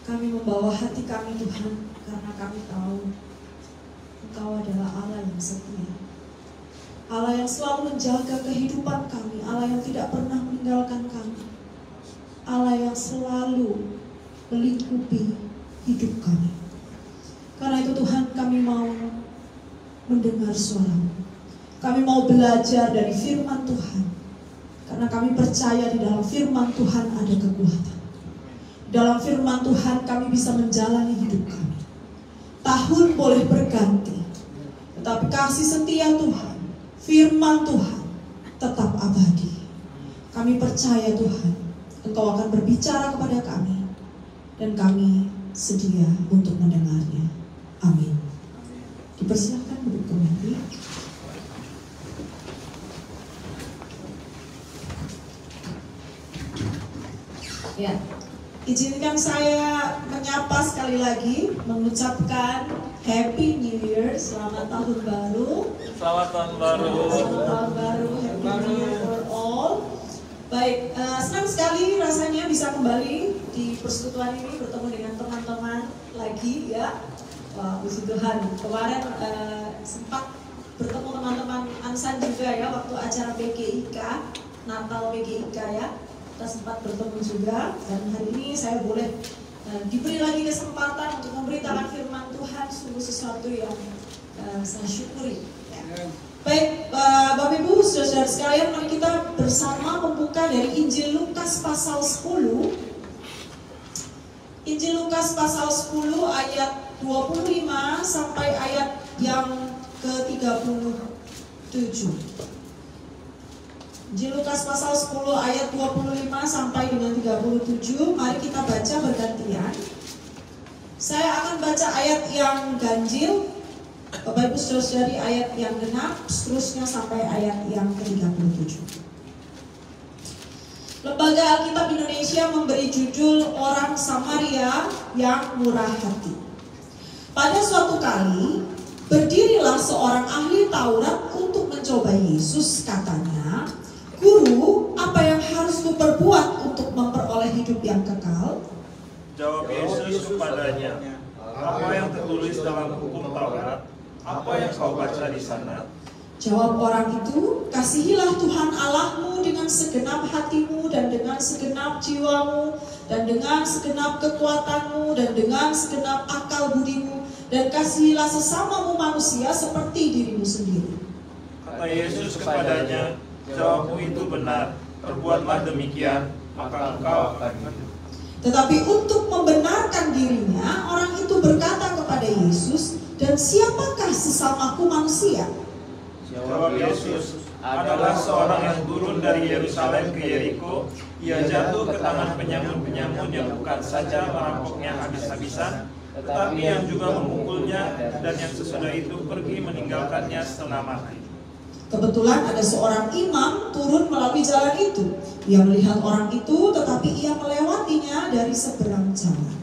Kami membawa hati kami Tuhan, karena kami tahu Engkau adalah Allah yang setia, Allah yang selalu menjaga kehidupan kami, Allah yang tidak pernah meninggalkan kami, Allah yang selalu melingkupi hidup kami. Karena itu Tuhan, kami mau mendengar suara-Mu. Kami mau belajar dari firman Tuhan, karena kami percaya di dalam firman Tuhan ada kekuatan. Dalam firman Tuhan kami bisa menjalani hidup kami. Tahun boleh berganti, tetapi kasih setia Tuhan, firman Tuhan tetap abadi. Kami percaya Tuhan, Engkau akan berbicara kepada kami, dan kami sedia untuk mendengarnya. Amin. Dipersilakan duduk kembali. Ya, izinkan saya menyapa sekali lagi, mengucapkan Happy New Year, selamat tahun baru. Selamat tahun baru. Selamat tahun baru, Happy New Year for all. Baik, senang sekali rasanya bisa kembali di persekutuan ini, bertemu dengan teman-teman lagi ya. Wah, puji Tuhan. Kemarin sempat bertemu teman-teman Ansan juga ya, waktu acara PGIK, Natal PGIK ya. Kita sempat bertemu juga, dan hari ini saya boleh diberi lagi kesempatan untuk memberitakan firman Tuhan, sungguh sesuatu yang saya syukuri ya. Baik, Bapak Ibu, saudara-saudara sekalian, mari kita bersama membuka dari Injil Lukas pasal 10. Injil Lukas pasal 10 ayat 25 sampai ayat yang ke-37. Injil Lukas pasal 10 ayat 25 sampai dengan 37. Mari kita baca bergantian. Saya akan baca ayat yang ganjil, Bapak Ibu saudara-saudari ayat yang genap, seterusnya sampai ayat yang ke-37. Lembaga Alkitab Indonesia memberi judul Orang Samaria yang Murah Hati. Pada suatu kali, berdirilah seorang ahli Taurat untuk mencoba Yesus. Katanya, "Guru, apa yang harus kuperbuat untuk memperoleh hidup yang kekal?" Jawab Yesus kepadanya, "Apa yang tertulis dalam hukum Taurat? Apa yang kau baca di sana?" Jawab orang itu, "Kasihilah Tuhan Allahmu dengan segenap hatimu dan dengan segenap jiwamu dan dengan segenap kekuatanmu dan dengan segenap akal budimu, dan kasihilah sesamamu manusia seperti dirimu sendiri." Kata Yesus kepadanya, "Jawabmu itu benar, perbuatlah demikian, maka engkau akan hidup." Tetapi untuk membenarkan dirinya, orang itu berkata kepada Yesus, "Dan siapakah sesamaku manusia?" Jawab Yesus, "Adalah seorang yang turun dari Yerusalem ke Yeriko. Ia jatuh ke tangan penyamun-penyamun yang bukan saja merampoknya habis-habisan, tetapi yang juga memukulnya, dan yang sesudah itu pergi meninggalkannya setengah mati." Kebetulan ada seorang imam turun melalui jalan itu. Ia melihat orang itu, tetapi ia melewatinya dari seberang jalan.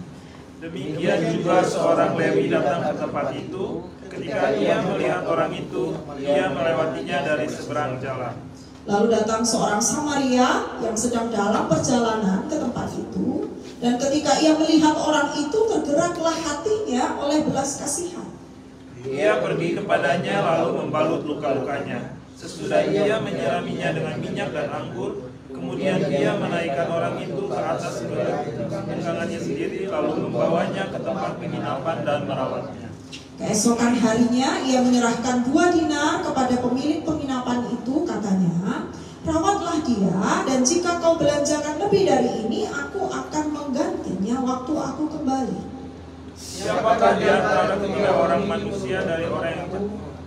Demikian juga seorang Lewi datang ke tempat itu. Ketika ia melihat orang itu, ia melewatinya dari seberang jalan. Lalu datang seorang Samaria yang sedang dalam perjalanan ke tempat itu, dan ketika ia melihat orang itu, tergeraklah hatinya oleh belas kasihan. Ia pergi kepadanya lalu membalut luka-lukanya. Sesudah ia menyiraminya dengan minyak dan anggur, kemudian ia menaikkan orang itu ke atas tunggangannya sendiri, lalu membawanya ke tempat penginapan dan merawatnya. Keesokan harinya ia menyerahkan 2 dinar kepada pemilik penginapan itu. Katanya, "Rawatlah dia, dan jika kau belanjakan lebih dari ini, aku akan menggantinya waktu aku kembali." Siapakah di antara ketiga orang manusia dari orang yang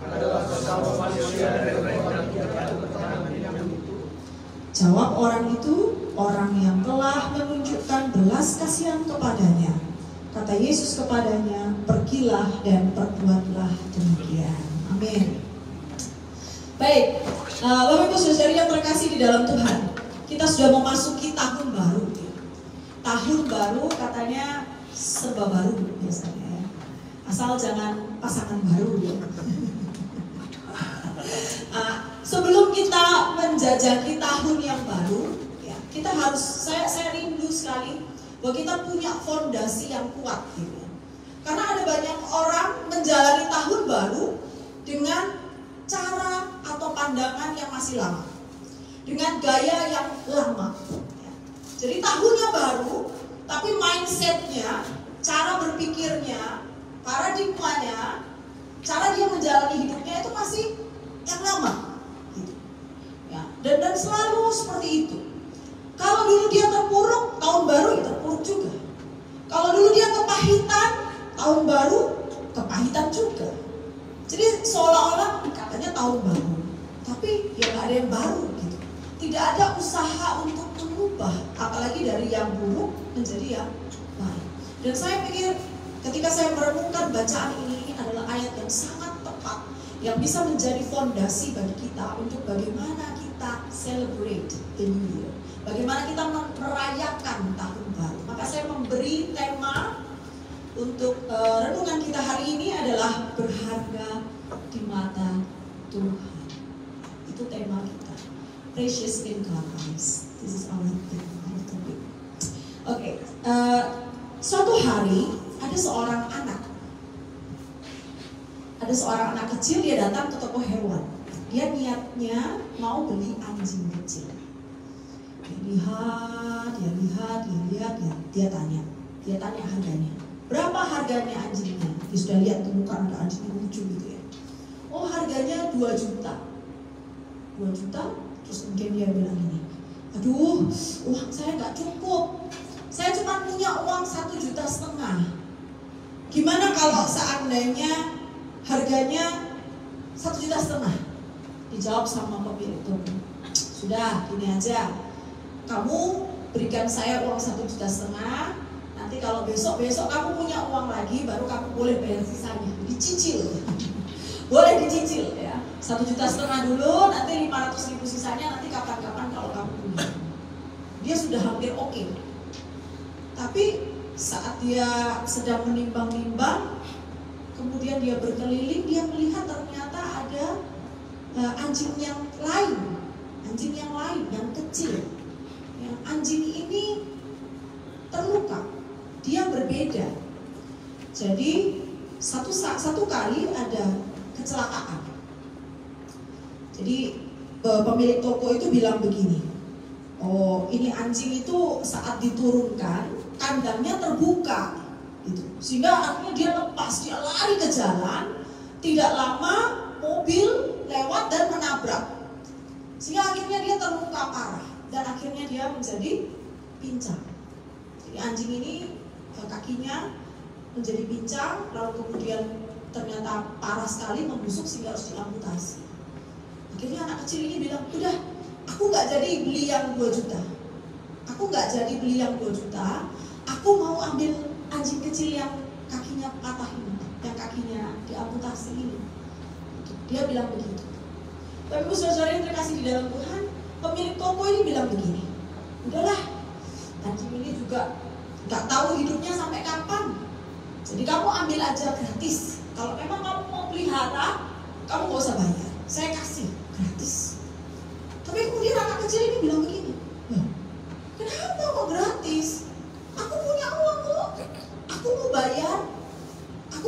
adalah sesama manusia dari orang yang Jawab orang itu, "Orang yang telah menunjukkan belas kasihan kepadanya." Kata Yesus kepadanya, "Pergilah dan perbuatlah demikian." Amin. Baik, Bapak Ibu Saudari yang terkasih di dalam Tuhan, kita sudah memasuki tahun baru. Tahun baru katanya serba baru biasanya ya. Asal jangan pasangan baru ya. Sebelum kita menjajaki tahun yang baru, ya, kita harus, saya rindu sekali bahwa kita punya fondasi yang kuat gitu. Karena ada banyak orang menjalani tahun baru dengan cara atau pandangan yang masih lama, dengan gaya yang lama. Jadi tahunnya baru, tapi mindsetnya, cara berpikirnya, paradigmanya, cara dia menjalani hidupnya itu masih yang lama. Gitu. Ya, dan selalu seperti itu. Kalau dulu dia terpuruk, tahun baru ya terpuruk juga. Kalau dulu dia kepahitan, tahun baru kepahitan juga. Jadi seolah-olah katanya tahun baru, tapi ya nggak ada yang baru gitu. Tidak ada usaha untuk mengubah, apalagi dari yang buruk menjadi yang baik. Dan saya pikir ketika saya merenungkan bacaan ini adalah ayat yang sangat tepat, yang bisa menjadi fondasi bagi kita untuk bagaimana kita celebrate the new year, bagaimana kita merayakan tahun baru. Maka saya memberi tema untuk renungan kita hari ini adalah berharga di mata Tuhan. Itu tema kita. Precious in God's eyes. This is our topic. Oke. Suatu hari ada seorang anak. Ada seorang anak kecil, dia datang ke toko hewan. Dia niatnya mau beli anjing kecil. Dia tanya harganya. Berapa harganya anjingnya? Dia sudah lihat temukan ada anjing yang lucu gitu ya. Oh, harganya 2 juta. 2 juta, terus mungkin dia bilang gini, aduh, uang saya nggak cukup. Saya cuma punya uang 1,5 juta. Gimana kalau seandainya harganya 1,5 juta? Dijawab sama pemilik toko, sudah, gini aja. Kamu berikan saya uang 1,5 juta. Nanti kalau besok kamu punya uang lagi, baru kamu boleh bayar sisanya. Dicicil. Boleh dicicil ya. 1,5 juta dulu, nanti 500.000 sisanya nanti kapan-kapan kalau kamu punya. Dia sudah hampir oke. Tapi saat dia sedang menimbang-nimbang, kemudian dia berkeliling, dia melihat ternyata ada anjing yang lain, yang kecil. Yang anjing ini terluka, dia berbeda. Jadi satu kali ada kecelakaan. Jadi pemilik toko itu bilang begini, oh ini anjing itu saat diturunkan kandangnya terbuka gitu. Sehingga akhirnya dia lepas, dia lari ke jalan. Tidak lama mobil lewat dan menabrak. Sehingga akhirnya dia terluka parah dan akhirnya dia menjadi pincang. Jadi anjing ini kakinya menjadi pincang, lalu kemudian ternyata parah sekali membusuk sehingga harus diamputasi. Akhirnya anak kecil ini bilang, udah, aku nggak jadi beli yang 2 juta. Aku mau ambil anjing kecil yang kakinya patah ini, yang kakinya diamputasi ini. Dia bilang begitu. Tapi saudara yang terkasih di dalam Tuhan, pemilik toko ini bilang begini, udahlah, anjing ini juga nggak tahu hidupnya sampai kapan. Jadi kamu ambil aja gratis. Kalau memang kamu mau pelihara, kamu nggak usah bayar. Saya kasih gratis. Tapi kemudian anak kecil ini bilang begini, kenapa kok gratis? Aku punya uang kok. Aku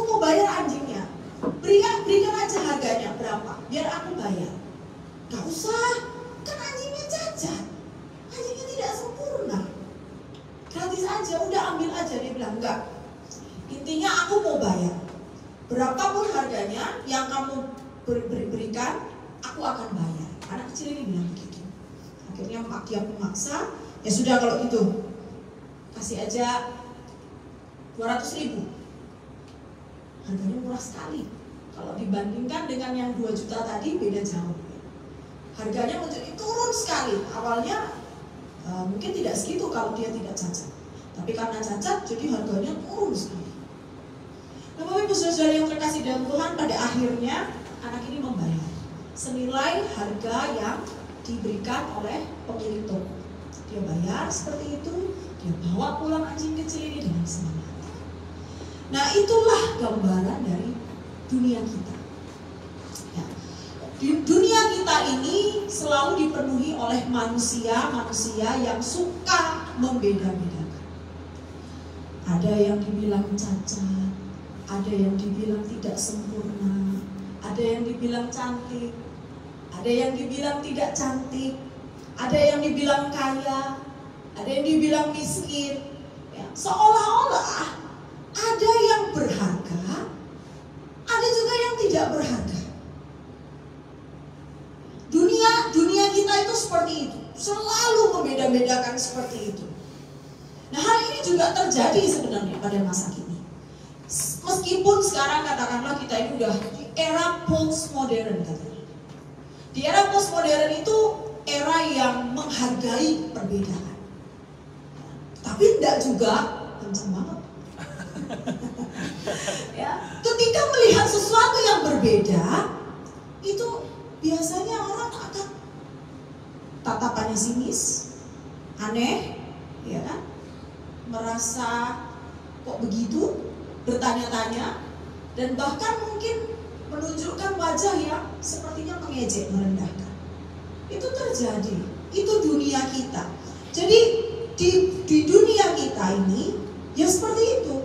mau bayar anjingnya. Berikan aja harganya berapa, biar aku bayar. Gak usah, kan anjingnya cacat. Anjingnya tidak sempurna. Gratis aja, udah ambil aja. Dia bilang enggak. Intinya aku mau bayar. Berapapun harganya yang kamu berikan, aku akan bayar. Anak kecil ini bilang begitu. Akhirnya dia memaksa, ya sudah kalau gitu, kasih aja 200.000. Harganya murah sekali. Kalau dibandingkan dengan yang 2 juta tadi, beda jauh. Harganya menjadi turun sekali. Awalnya mungkin tidak segitu kalau dia tidak cacat. Tapi karena cacat, jadi harganya turun sekali. Nah, Bapak Ibu Saudara yang terkasih dalam Tuhan, pada akhirnya anak ini membayar senilai harga yang diberikan oleh pemilik toko. Dia bayar seperti itu, dia bawa pulang anjing kecil ini dengan senang hati. Nah, itulah gambaran dari dunia kita. Ya. Di dunia kita ini selalu dipenuhi oleh manusia yang suka membeda-bedakan. Ada yang dibilang cacat, ada yang dibilang tidak sempurna, ada yang dibilang cantik, ada yang dibilang tidak cantik, ada yang dibilang kaya, ada yang dibilang miskin. Ya, seolah-olah ada yang berharga, ada juga yang tidak berharga. Dunia kita itu seperti itu, selalu membeda-bedakan seperti itu. Nah, hal ini juga terjadi sebenarnya pada masa kini. Meskipun sekarang katakanlah kita ini udah di era postmodern katanya. Di era postmodern itu era yang menghargai perbedaan. Tapi tidak juga kencang banget. Ya, ketika melihat sesuatu yang berbeda, itu biasanya orang akan tatapannya sinis, aneh, ya kan? Merasa kok begitu, bertanya-tanya, dan bahkan mungkin menunjukkan wajah yang sepertinya mengejek, merendahkan. Itu terjadi, itu dunia kita. Jadi di dunia kita ini ya seperti itu.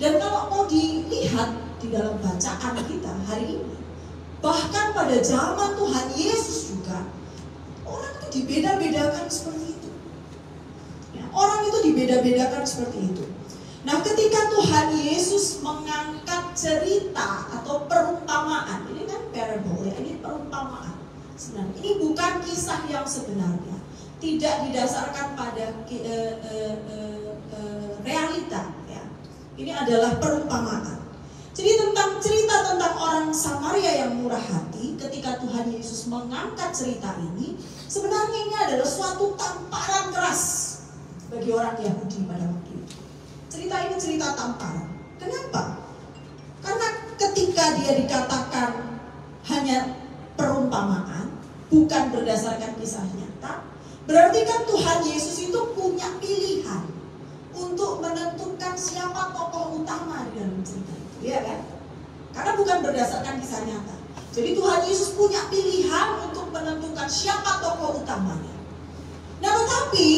Dan kalau mau dilihat di dalam bacaan kita hari ini, bahkan pada zaman Tuhan Yesus juga, orang itu dibeda-bedakan seperti itu. Ya, orang itu dibeda-bedakan seperti itu. Nah, ketika Tuhan Yesus mengangkat cerita atau perumpamaan, ini kan parable ya, ini perumpamaan. Sebenarnya ini bukan kisah yang sebenarnya, tidak didasarkan pada realita. Ya. Ini adalah perumpamaan. Jadi cerita tentang orang Samaria yang murah hati, ketika Tuhan Yesus mengangkat cerita ini, sebenarnya ini adalah suatu tamparan keras bagi orang Yahudi pada waktu itu. Cerita ini cerita tamparan. Kenapa? Karena ketika dia dikatakan hanya perumpamaan, bukan berdasarkan kisah nyata, berarti kan Tuhan Yesus itu punya pilihan untuk menentukan siapa tokoh utama di dalam cerita itu, ya kan? Karena bukan berdasarkan kisah nyata. Jadi Tuhan Yesus punya pilihan untuk menentukan siapa tokoh utamanya. Nah, tetapi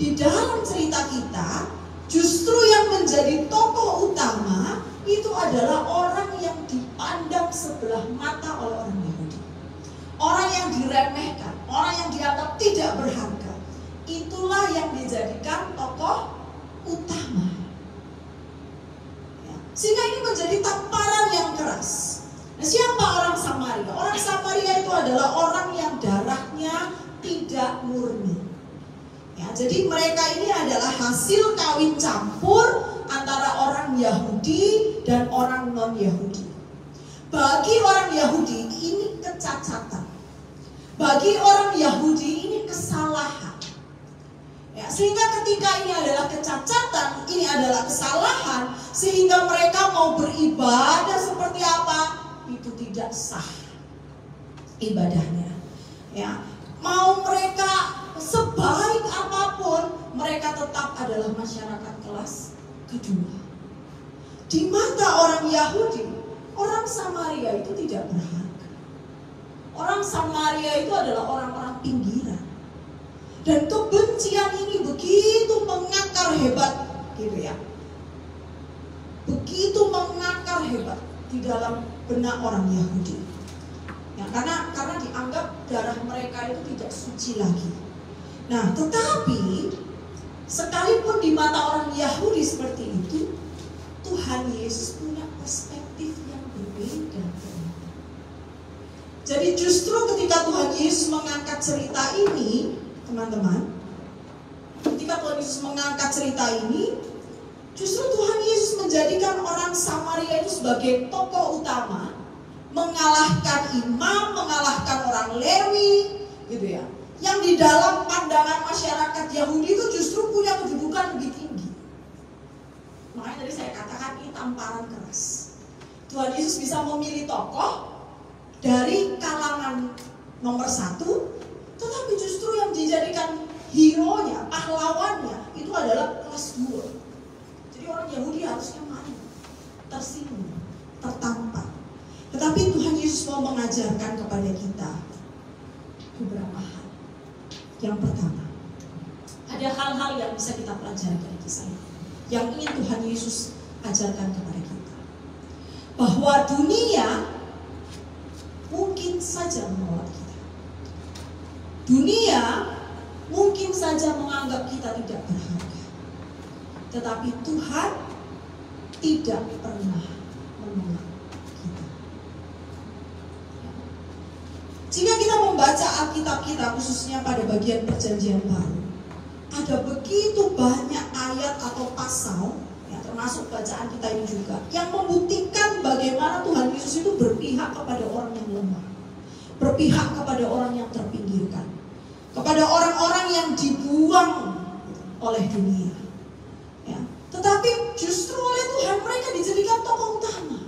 di dalam cerita kita, justru yang menjadi tokoh utama itu adalah orang yang dipandang sebelah mata oleh orang Yahudi. Orang yang diremehkan, orang yang dianggap tidak berharga. Itulah yang dijadikan tokoh utama. Ya. Sehingga ini menjadi tamparan yang keras. Nah, siapa orang Samaria? Orang Samaria itu adalah orang yang darahnya tidak murni. Ya, jadi mereka ini adalah hasil kawin campur antara orang Yahudi dan orang non-Yahudi. Bagi orang Yahudi ini kecacatan. Bagi orang Yahudi ini kesalahan. Ya, sehingga ketika ini adalah kecacatan, ini adalah kesalahan, sehingga mereka mau beribadah seperti apa, itu tidak sah ibadahnya. Ya, mau mereka sebaik apapun, mereka tetap adalah masyarakat kelas kedua. Di mata orang Yahudi, orang Samaria itu tidak berharga. Orang Samaria itu adalah orang-orang pinggiran. Dan kebencian ini begitu mengakar hebat, gitu ya. Begitu mengakar hebat di dalam benak orang Yahudi. Ya, karena dianggap darah mereka itu tidak suci lagi. Nah, tetapi sekalipun di mata orang Yahudi seperti itu, Tuhan Yesus punya perspektif yang berbeda. Jadi justru ketika Tuhan Yesus mengangkat cerita ini, teman-teman, ketika Tuhan Yesus mengangkat cerita ini, justru Tuhan Yesus menjadikan orang Samaria itu sebagai tokoh utama, mengalahkan imam, mengalahkan orang Lewi, gitu ya. Yang di dalam pandangan masyarakat Yahudi itu justru punya kedudukan lebih tinggi. Makanya tadi saya katakan ini tamparan keras. Tuhan Yesus bisa memilih tokoh dari kalangan nomor 1, tetapi justru yang dijadikan hero-nya, pahlawannya itu adalah kelas 2. Jadi orang Yahudi harusnya malu, tersinggung, tertampar. Tetapi Tuhan Yesus mau mengajarkan kepada kita beberapa hal. Yang pertama, ada hal-hal yang bisa kita pelajari dari kisah ini. yang ingin Tuhan Yesus ajarkan kepada kita. Bahwa dunia mungkin saja menolak kita. Dunia mungkin saja menganggap kita tidak berharga. Tetapi Tuhan tidak pernah menolak kita. Jika kita membaca Alkitab kita, khususnya pada bagian Perjanjian Baru, ada begitu banyak ayat atau pasal, ya, termasuk bacaan kita ini juga, yang membuktikan bagaimana Tuhan Yesus itu berpihak kepada orang yang lemah, berpihak kepada orang yang terpinggirkan, kepada orang-orang yang dibuang oleh dunia. Ya. Tetapi justru oleh Tuhan mereka dijadikan tokoh utama.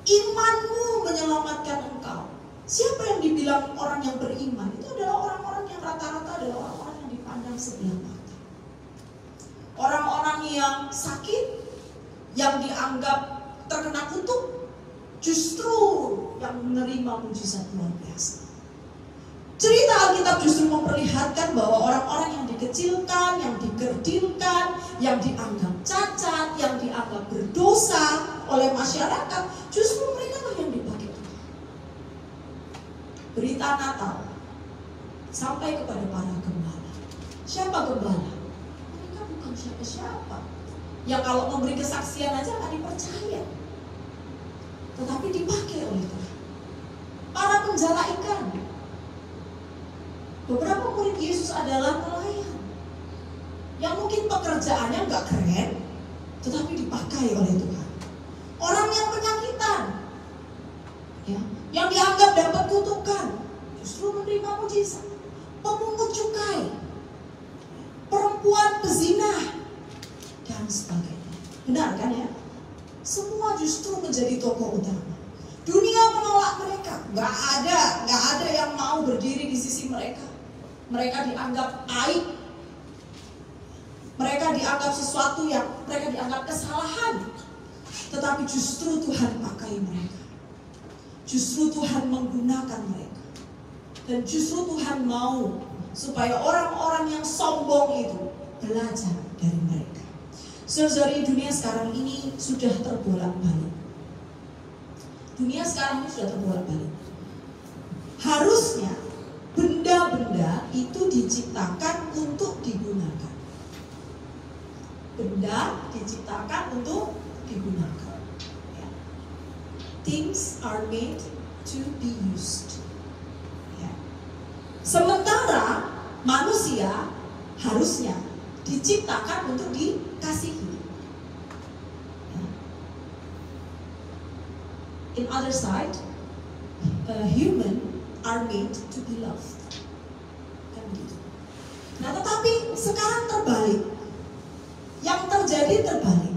Imanmu menyelamatkan engkau. Siapa yang dibilang orang yang beriman? Itu adalah orang-orang yang rata-rata adalah orang-orang yang dipandang sebelah mata. Orang-orang yang sakit, yang dianggap terkena kutuk, justru yang menerima mujizat luar biasa. Cerita Alkitab justru memperlihatkan bahwa orang-orang yang dikecilkan, yang dikerdilkan, yang dianggap cacat, yang dianggap berdosa oleh masyarakat, justru mereka lah yang dipakai Tuhan. Berita Natal sampai kepada para gembala. Siapa gembala? Mereka bukan siapa-siapa. Yang kalau memberi kesaksian aja nggak dipercaya, tetapi dipakai oleh Tuhan. Para penjala ikan. Beberapa murid Yesus adalah nelayan yang mungkin pekerjaannya nggak keren, tetapi dipakai oleh Tuhan. Orang yang penyakitan, ya, yang dianggap dapat kutukan, justru menerima mujizat. Pemungut cukai, perempuan pezina, dan sebagainya. Benar kan ya? Semua justru menjadi tokoh utama. Dunia menolak mereka, nggak ada yang mau berdiri di sisi mereka. Mereka dianggap aib, mereka dianggap sesuatu yang mereka dianggap kesalahan. Tetapi justru Tuhan pakai mereka, justru Tuhan menggunakan mereka, dan justru Tuhan mau supaya orang-orang yang sombong itu belajar dari mereka. Saudara-saudari, dunia sekarang ini sudah terbolak-balik. Dunia sekarang ini sudah terbolak-balik. Harusnya benda-benda itu diciptakan untuk digunakan. Benda diciptakan untuk digunakan. Ya. Things are made to be used. Ya. Sementara manusia harusnya diciptakan untuk dikasihi. Ya. In other side, human are made to be loved. Kan gitu. Nah, tetapi sekarang terbalik. Yang terjadi terbalik.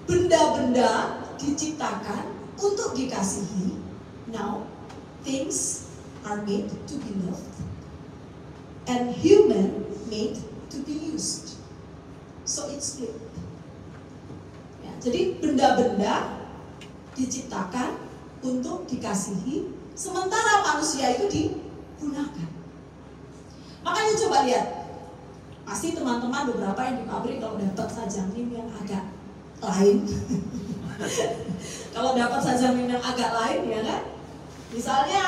Benda-benda diciptakan untuk dikasihi. Now, things are made to be loved. And human made to be used. So it's split. Ya, jadi benda-benda diciptakan untuk dikasihi, sementara manusia itu digunakan. Makanya coba lihat, pasti teman-teman beberapa yang di pabrik kalau dapat sajam mim yang agak lain, kalau dapat sajam mim yang agak lain, ya kan? Misalnya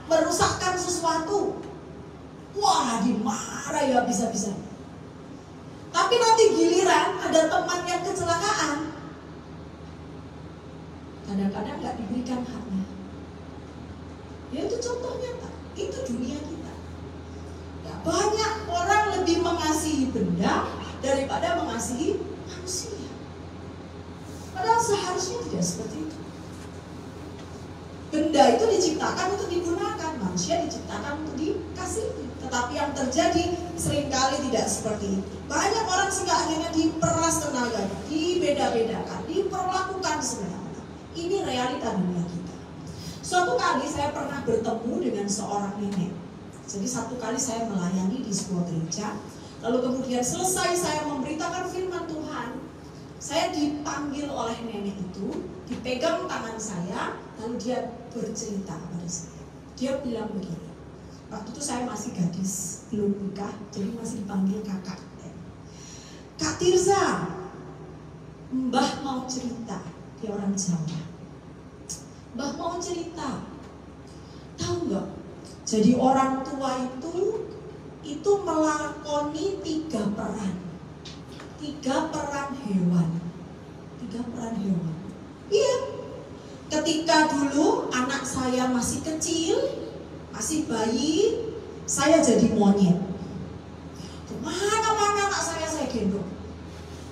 merusakkan sesuatu, wah dimarah ya bisa-bisa. Tapi nanti giliran ada teman yang kecelakaan, kadang-kadang nggak diberikan haknya. Ya itu contohnya Pak, itu dunia kita. Ya, banyak orang lebih mengasihi benda daripada mengasihi manusia. Padahal seharusnya tidak seperti itu. Benda itu diciptakan untuk digunakan, manusia diciptakan untuk dikasihi. Tetapi yang terjadi seringkali tidak seperti itu. Banyak orang sehingga akhirnya diperas tenaganya, dibeda-bedakan, diperlakukan semena-mena. Ini realita dunia kita. Suatu kali saya pernah bertemu dengan seorang nenek. Jadi satu kali saya melayani di sebuah gereja, lalu kemudian selesai saya memberitakan firman Tuhan, saya dipanggil oleh nenek itu, dipegang tangan saya, lalu dia bercerita kepada saya. Dia bilang begini, waktu itu saya masih gadis, belum nikah, jadi masih dipanggil kakak. Kak Tirza, Mbah mau cerita. Dia orang Jawa. Mbah mau cerita. Tahu nggak? Jadi orang tua itu melakoni 3 peran. 3 peran hewan. 3 peran hewan. Iya. Ketika dulu anak saya masih kecil, masih bayi, saya jadi monyet. Kemana-mana anak saya gendong.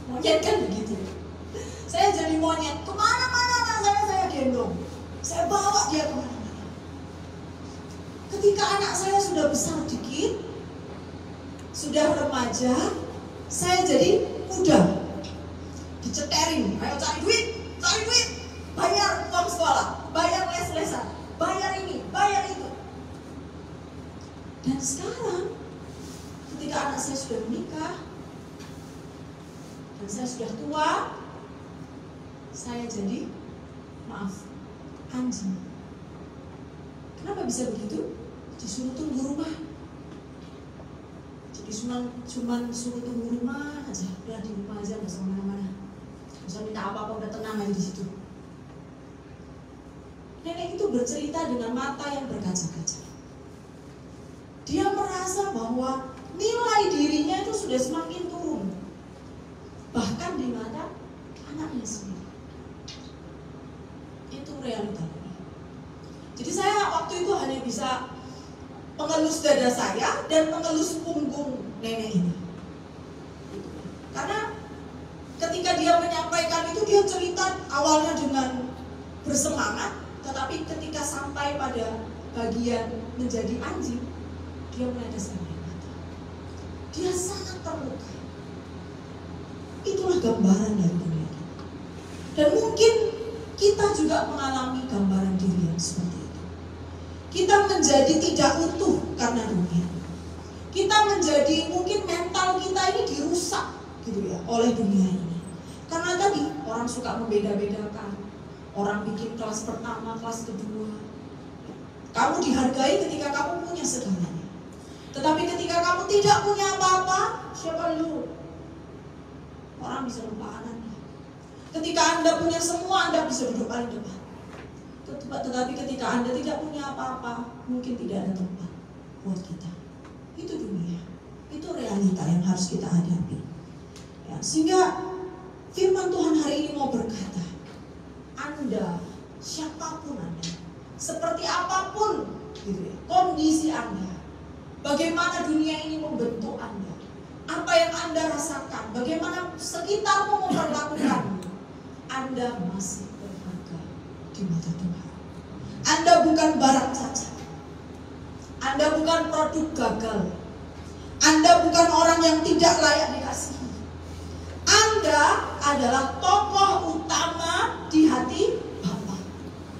Monyet kan begitu. Saya jadi monyet. Kemana-mana anak saya gendong. Saya bawa dia kemana-mana. Ketika anak saya sudah besar dikit, sudah remaja, saya jadi muda. Diceterin, ayo cari duit, bayar uang sekolah, bayar les-lesan, bayar ini, bayar itu. Dan sekarang, ketika anak saya sudah menikah, dan saya sudah tua, saya jadi, maaf, anjing. Kenapa bisa begitu? Disuruh tunggu rumah. Jadi cuma suruh tunggu rumah aja, udah di rumah aja, nggak usah kemana-mana, nggak usah minta apa-apa, udah tenang aja di situ. Nenek itu bercerita dengan mata yang berkaca-kaca. Dia merasa bahwa nilai dirinya itu sudah semakin turun, bahkan di mata anaknya sendiri. Itu realitanya. Jadi saya waktu itu hanya bisa mengelus dada saya dan mengelus punggung nenek ini. Karena ketika dia menyampaikan itu, dia cerita awalnya dengan bersemangat, tetapi ketika sampai pada bagian menjadi anjing, dia meneteskan air mata. Dia sangat terluka. Itulah gambaran dari dunia. Dan mungkin kita juga mengalami gambaran diri yang seperti itu. Kita menjadi tidak utuh karena dunia. Kita menjadi, mungkin mental kita ini dirusak gitu ya oleh dunia ini. Karena tadi orang suka membeda-bedakan. Orang bikin kelas pertama, kelas kedua. Kamu dihargai ketika kamu punya segalanya. Tetapi ketika kamu tidak punya apa-apa, siapa lu? Orang bisa lupa Anda. Ketika Anda punya semua, Anda bisa duduk paling depan. Tetapi ketika Anda tidak punya apa-apa, mungkin tidak ada tempat buat kita. Itu dunia. Itu realita yang harus kita hadapi. Ya, sehingga firman Tuhan hari ini mau berkata, Anda, siapapun Anda, seperti apapun gitu ya, kondisi Anda, bagaimana dunia ini membentuk Anda, apa yang Anda rasakan, bagaimana sekitarmu memperlakukan, Anda masih berharga di mata Tuhan. Anda bukan barang cacat. Anda bukan produk gagal. Anda bukan orang yang tidak layak dikasihi. Anda adalah tokoh utama di hati Bapa.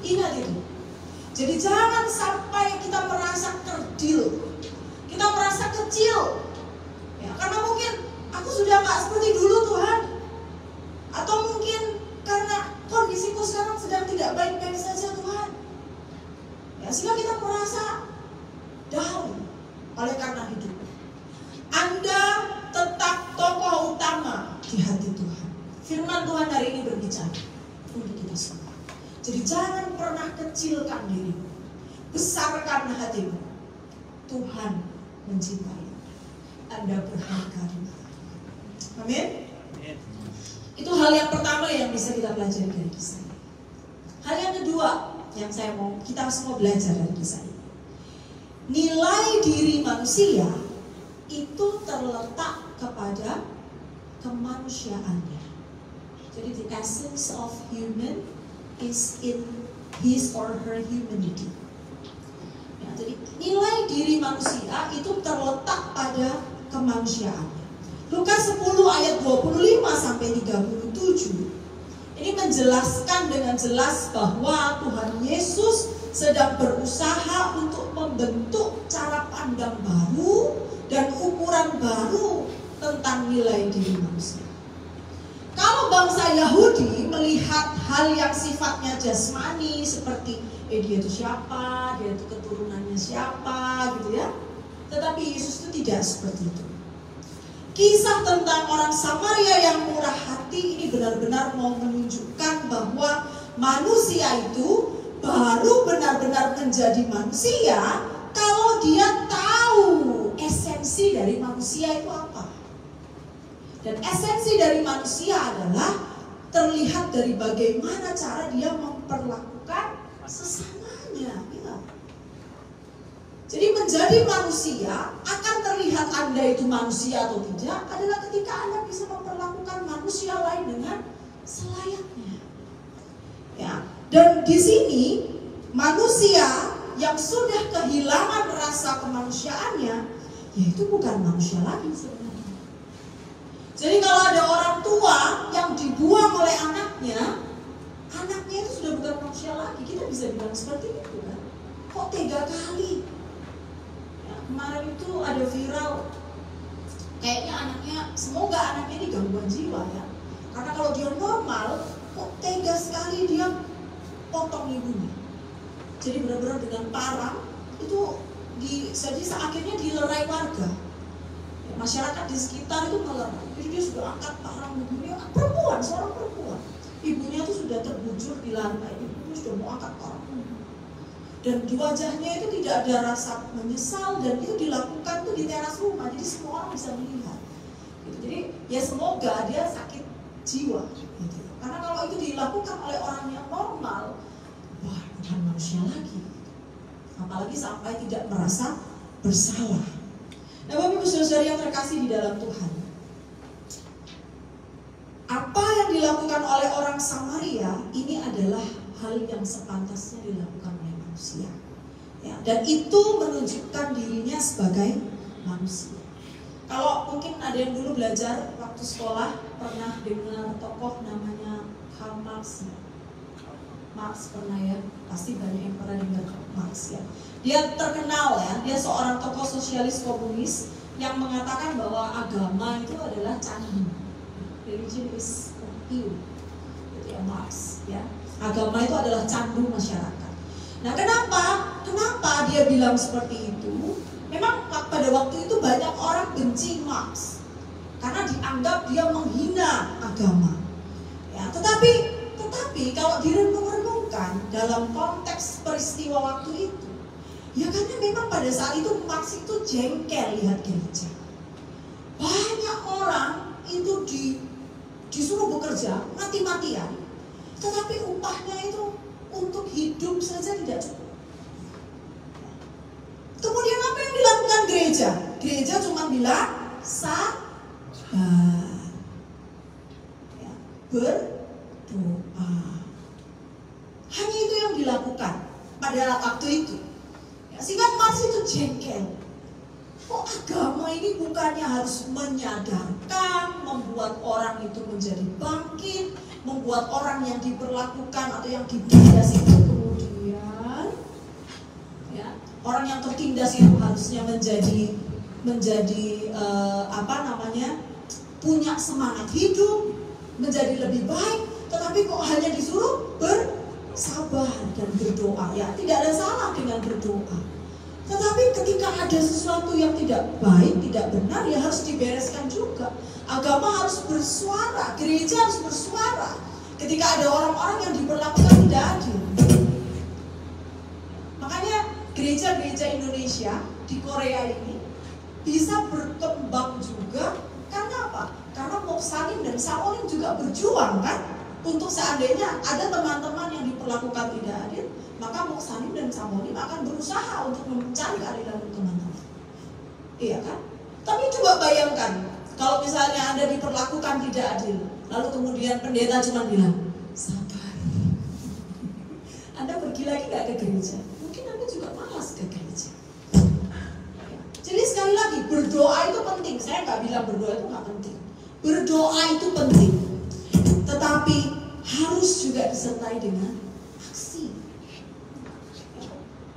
Ingat itu. Jadi jangan sampai kita merasa kerdil, kita merasa kecil. Ya, karena mungkin aku sudah gak seperti dulu Tuhan. Atau mungkin karena kondisiku sekarang sedang tidak baik-baik saja Tuhan. Ya, sehingga kita merasa down oleh karena hidup. Anda tetap tokoh utama di hati Tuhan. Firman Tuhan hari ini berbicara untuk kita semua. Jadi jangan pernah kecilkan dirimu, besarkan hatimu. Tuhan mencintai Anda berharga. Amin. Itu hal yang pertama yang bisa kita pelajari dari kisah ini. Hal yang kedua yang kita semua belajar dari kisah ini. Nilai diri manusia itu terletak kepada kemanusiaannya. Jadi the essence of human is in his or her humanity. Ya, jadi nilai diri manusia itu terletak pada kemanusiaannya. Lukas 10 ayat 25 sampai 37 ini menjelaskan dengan jelas bahwa Tuhan Yesus sedang berusaha untuk membentuk cara pandang baru dan ukuran baru tentang nilai diri manusia. Kalau bangsa Yahudi melihat hal yang sifatnya jasmani seperti dia itu siapa, dia itu keturunannya siapa gitu ya. Tetapi Yesus itu tidak seperti itu. Kisah tentang orang Samaria yang murah hati ini benar-benar mau menunjukkan bahwa manusia itu baru benar-benar menjadi manusia kalau dia tahu esensi dari manusia itu apa. Dan esensi dari manusia adalah terlihat dari bagaimana cara dia memperlakukan sesamanya. Ya. Jadi menjadi manusia akan terlihat Anda itu manusia atau tidak adalah ketika Anda bisa memperlakukan manusia lain dengan selayaknya. Ya, dan di sini manusia yang sudah kehilangan rasa kemanusiaannya, yaitu bukan manusia lagi sebenarnya. Jadi kalau ada orang tua yang dibuang oleh anaknya itu sudah bukan manusia lagi. Kita bisa bilang seperti itu kan? Kok tega kali? Kemarin itu ada viral, kayaknya semoga anaknya ini gangguan jiwa ya. Karena kalau dia normal, kok tega sekali dia potong ibunya. Jadi benar-benar dengan parang itu jadi akhirnya dilerai warga. Masyarakat di sekitar itu melerai. Jadi dia sudah angkat parang ibunya, seorang perempuan. Ibunya itu sudah terbujur di lantai, ibunya sudah mau angkat parang. Dan di wajahnya itu tidak ada rasa menyesal, dan itu dilakukan tuh di teras rumah, jadi semua orang bisa melihat. Gitu. Jadi ya semoga dia sakit jiwa. Gitu. Karena kalau itu dilakukan oleh orang yang normal, wah bukan manusia lagi. Apalagi sampai tidak merasa bersalah. Nah Bapak Ibu Saudara yang terkasih di dalam Tuhan, apa yang dilakukan oleh orang Samaria ini adalah hal yang sepantasnya dilakukan oleh manusia, ya, dan itu menunjukkan dirinya sebagai manusia. Kalau mungkin ada yang dulu belajar waktu sekolah pernah dengar tokoh namanya Karl Marx, ya. Marx pernah ya, pasti banyak yang pernah dengar Marx ya. Dia terkenal ya, dia seorang tokoh sosialis komunis yang mengatakan bahwa agama itu adalah candu. Religion is evil, itu ya Marx ya. Agama itu adalah candu masyarakat. Nah kenapa dia bilang seperti itu? Memang pada waktu itu banyak orang benci Marx karena dianggap dia menghina agama. Ya, tetapi kalau direnung-renungkan dalam konteks peristiwa waktu itu, ya karena memang pada saat itu Marx itu jengkel lihat gereja. Banyak orang itu disuruh bekerja mati-matian, tetapi upahnya itu untuk hidup saja tidak cukup. Kemudian apa yang dilakukan gereja? Gereja cuma bilang sabar, ya, berdoa. Hanya itu yang dilakukan pada waktu itu. Ya, sehingga Marx itu jengkel. Kok agama ini bukannya harus menyadarkan, membuat orang itu menjadi bangkit, membuat orang yang diperlakukan atau yang ditindas itu kemudian, ya, orang yang tertindas itu harusnya menjadi punya semangat hidup, menjadi lebih baik, tetapi kok hanya disuruh bersabar dan berdoa. Ya, tidak ada salah dengan berdoa. Tetapi ketika ada sesuatu yang tidak baik, tidak benar, ya harus dibereskan juga. Agama harus bersuara, gereja harus bersuara. Ketika ada orang-orang yang diperlakukan tidak adil. Makanya gereja-gereja Indonesia di Korea ini bisa berkembang juga. Karena apa? Karena Moksanim dan Saonim juga berjuang kan, untuk seandainya ada teman-teman yang diperlakukan tidak adil, maka Moksanim dan Saonim akan berusaha untuk mencari keadilan untuk teman-teman. Iya kan? Tapi coba bayangkan, kalau misalnya Anda diperlakukan tidak adil, lalu kemudian pendeta cuma bilang, sabar. Anda pergi lagi gak ke gereja? Mungkin Anda juga malas ke gereja. Jadi sekali lagi, berdoa itu penting. Saya gak bilang berdoa itu gak penting. Berdoa itu penting. Tetapi harus juga disertai dengan aksi.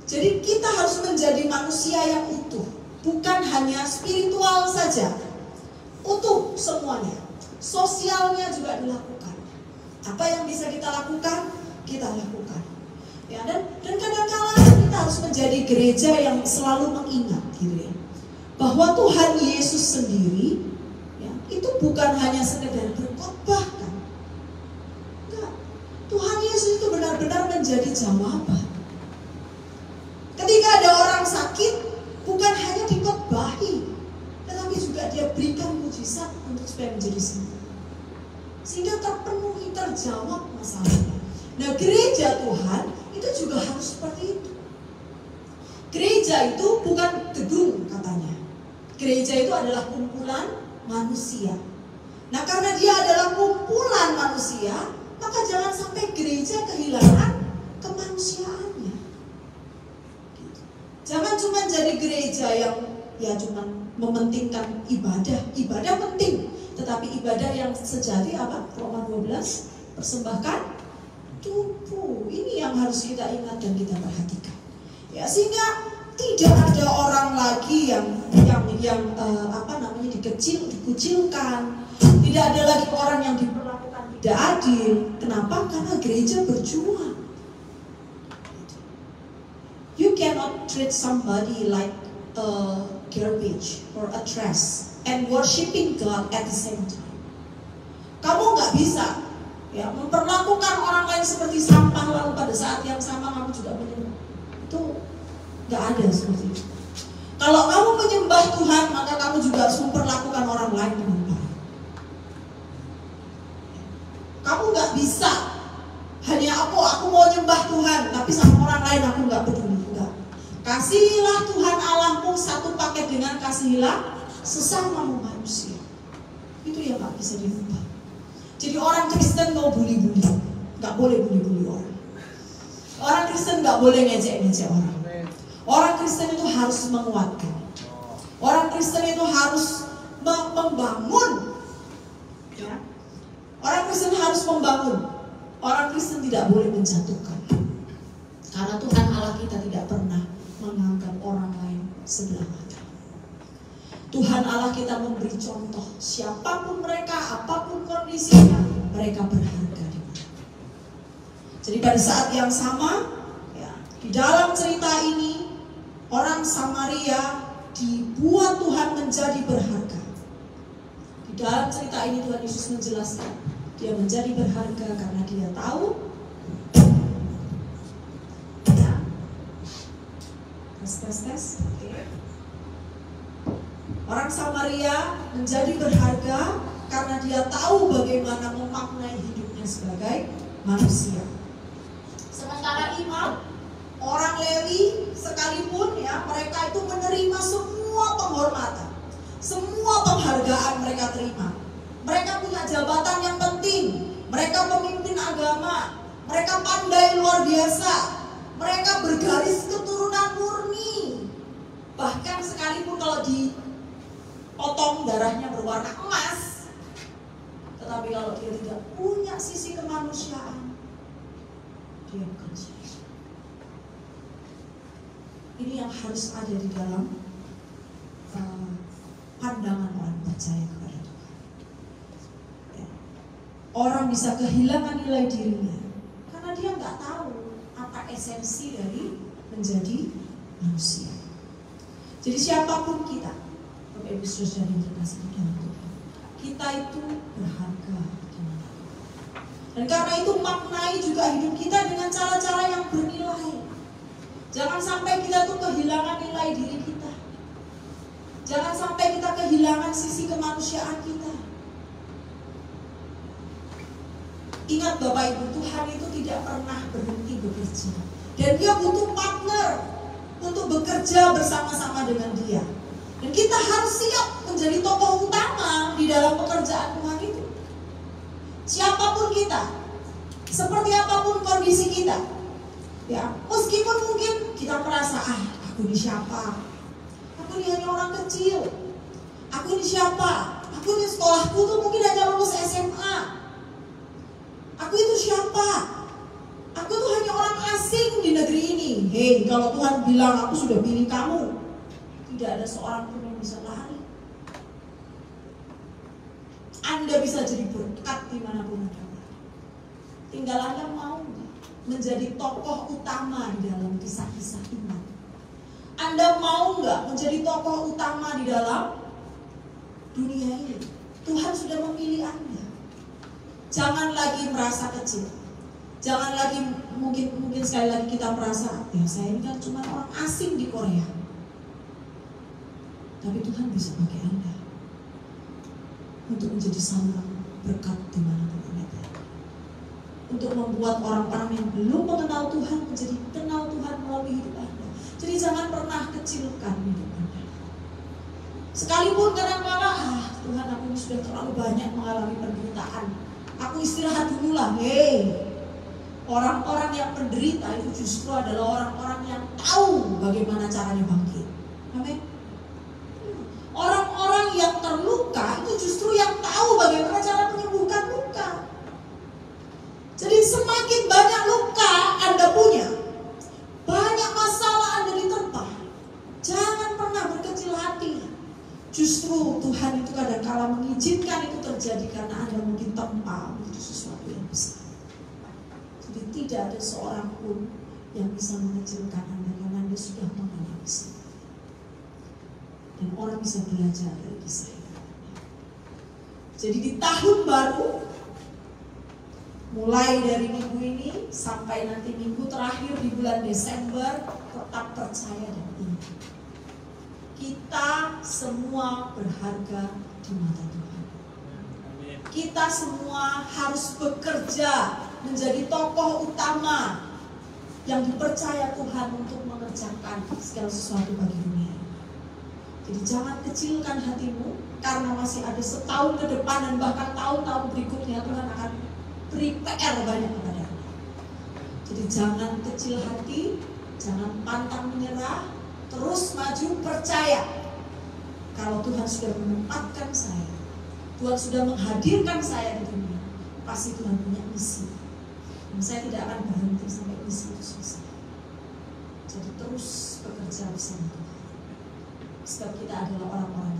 Jadi kita harus menjadi manusia yang utuh. Bukan hanya spiritual saja, utuh semuanya. Sosialnya juga dilakukan. Apa yang bisa kita lakukan, kita lakukan. Ya, dan kadang-kala kita harus menjadi gereja yang selalu mengingat gitu ya, bahwa Tuhan Yesus sendiri itu bukan hanya sekedar berkhotbah kan. Enggak. Tuhan Yesus itu benar-benar menjadi jawaban. Ketika ada orang sakit, bukan hanya dikhotbahi, tetapi juga dia berikan mujizat untuk supaya menjadi sembuh. Sehingga terpenuhi, terjawab masalahnya. Nah, gereja Tuhan itu juga harus seperti itu. Gereja itu bukan gedung katanya. Gereja itu adalah kumpulan manusia. Nah, karena dia adalah kumpulan manusia, maka jangan sampai gereja kehilangan kemanusiaannya. Jangan cuma jadi gereja yang ya cuma mementingkan ibadah. Ibadah penting, tetapi ibadah yang sejati apa? Roma 12, persembahkan tubuh. Ini yang harus kita ingat dan kita perhatikan. Ya, sehingga tidak ada orang lagi yang dikucilkan. Tidak ada lagi orang yang diperlakukan tidak adil. Kenapa? Karena gereja berjuang. You cannot treat somebody like a garbage or a trash and worshiping God at the same time. Kamu nggak bisa ya memperlakukan orang lain seperti sampah lalu pada saat yang sama kamu juga menyembah. Itu nggak ada seperti itu. Kalau kamu menyembah Tuhan, maka kamu juga harus memperlakukan orang lain dengan baik. Kamu nggak bisa hanya aku mau nyembah Tuhan, tapi sama orang lain aku nggak peduli. Enggak. Kasihilah Tuhan Allahmu satu paket dengan kasihilah sesamamu manusia. Itu yang nggak bisa dirubah. Jadi orang Kristen mau bully-bully, nggak boleh bully-bully orang. Orang Kristen nggak boleh ngejek-ngejek orang. Orang Kristen itu harus menguatkan. Orang Kristen itu harus membangun. Ya. Orang Kristen harus membangun. Orang Kristen tidak boleh menjatuhkan. Karena Tuhan Allah kita tidak pernah menganggap orang lain sebelah mata. Tuhan Allah kita memberi contoh, siapapun mereka, apapun kondisinya, mereka berharga di mata. Jadi pada saat yang sama, ya, di dalam cerita ini, orang Samaria dibuat Tuhan menjadi berharga. Di dalam cerita ini Tuhan Yesus menjelaskan, dia menjadi berharga karena dia tahu. Ya. Tes. Okay. Orang Samaria menjadi berharga karena dia tahu bagaimana memaknai hidupnya sebagai manusia. Sementara imam, orang Lewi sekalipun ya, mereka itu menerima semua penghormatan, semua penghargaan mereka terima. Mereka punya jabatan yang penting, mereka pemimpin agama, mereka pandai luar biasa, mereka bergaris keturunan murni. Bahkan sekalipun kalau dipotong darahnya berwarna emas, tetapi kalau dia tidak punya sisi kemanusiaan, dia bukan manusia. Ini yang harus ada di dalam pandangan orang percaya kepada Tuhan. Ya. Orang bisa kehilangan nilai dirinya karena dia nggak tahu apa esensi dari menjadi manusia. Jadi siapapun kita, Bapak Ibu Saudara yang terkasih di dalam Tuhan, kita itu berharga di mata Tuhan. Dan karena itu maknai juga hidup kita dengan cara-cara yang bernilai. Jangan sampai kita tuh kehilangan nilai diri kita. Jangan sampai kita kehilangan sisi kemanusiaan kita. Ingat Bapak Ibu, Tuhan itu tidak pernah berhenti bekerja. Dan dia butuh partner untuk bekerja bersama-sama dengan dia. Dan kita harus siap menjadi tokoh utama di dalam pekerjaan Tuhan itu. Siapapun kita, seperti apapun kondisi kita, ya, meskipun mungkin kita merasa aku ini siapa? Aku ini hanya orang kecil. Aku ini siapa? Aku ini sekolahku tuh mungkin hanya lulus SMA. Aku itu siapa? Aku tuh hanya orang asing di negeri ini. Hei, kalau Tuhan bilang aku sudah pilih kamu, tidak ada seorang pun yang bisa lari. Anda bisa jadi berkat dimanapun Anda. Tinggal Anda mau menjadi tokoh utama di dalam kisah-kisah iman. Anda mau nggak menjadi tokoh utama di dalam dunia ini? Tuhan sudah memilih Anda. Jangan lagi merasa kecil. Jangan lagi mungkin sekali lagi kita merasa, ya saya ini kan cuma orang asing di Korea. Tapi Tuhan bisa pakai Anda untuk menjadi saluran berkat di mana Anda berada. Untuk membuat orang-orang yang belum mengenal Tuhan menjadi kenal Tuhan melalui hidup Anda. Jadi jangan pernah kecilkan hidup Anda. Sekalipun kadang-kala, Tuhan aku ini sudah terlalu banyak mengalami penderitaan. Aku istirahat dulu lah. Orang-orang yang menderita itu justru adalah orang-orang yang tahu bagaimana caranya bangkit. Amin. Orang-orang yang terluka itu justru yang tahu bagaimana cara menyembuhkan luka. Jadi semakin banyak luka Anda punya, banyak masalah Anda diterpa, jangan pernah berkecil hati. Justru Tuhan itu kadang-kala mengizinkan itu terjadi karena Anda mungkin tempa menjadi sesuatu yang besar. Jadi tidak ada seorang pun yang bisa mengecilkan Anda karena Anda sudah mengalami semua. Dan orang bisa belajar dari kisah itu. Jadi di tahun baru, mulai dari minggu ini sampai nanti minggu terakhir di bulan Desember, tetap percaya dan ingat, kita semua berharga di mata Tuhan. Kita semua harus bekerja menjadi tokoh utama yang dipercaya Tuhan untuk mengerjakan segala sesuatu bagi dunia. Jadi jangan kecilkan hatimu, karena masih ada setahun ke depan dan bahkan tahun-tahun berikutnya Tuhan akan prepare banyak kepada Anda. Jadi jangan kecil hati, jangan pantang menyerah, terus maju, percaya kalau Tuhan sudah menempatkan saya, Tuhan sudah menghadirkan saya di dunia, pasti Tuhan punya misi. Dan saya tidak akan berhenti sampai misi itu selesai. Jadi terus bekerja bersama Tuhan. Sebab kita adalah orang-orang